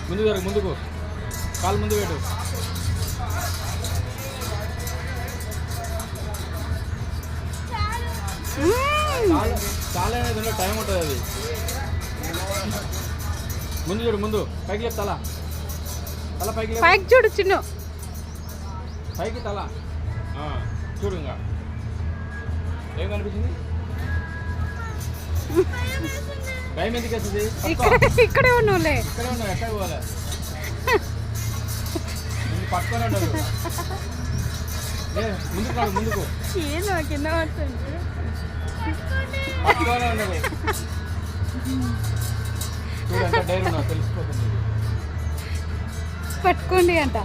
ముందుకు జరుగు, ముందుకు కాలు ముందు పెట్టు. చాలా అనేది టైం ఉంటుంది అది. ముందు చూడు, ముందు పైకి లేపు, తల తల పైకి పైకి చూడు చిన్ను, పైకి తల చూడు. ఇంకా ఏం కనిపించింది? భయం ఎందుకు వస్తుంది? ఇక్కడే ఉన్నావులే. ఇక్కడే ఉన్నావు, ఎక్కడ పోవాలి? పట్టుకొని ఉండదు. ముందుకు రాదు, ముందుకు ఏదో కింద పడుతుంది. పట్టుకొని ఉండదు. చూడు ఎంత డైరీ ఉన్నావు, తెలిసిపోతుంది. పట్టుకోండి అంట.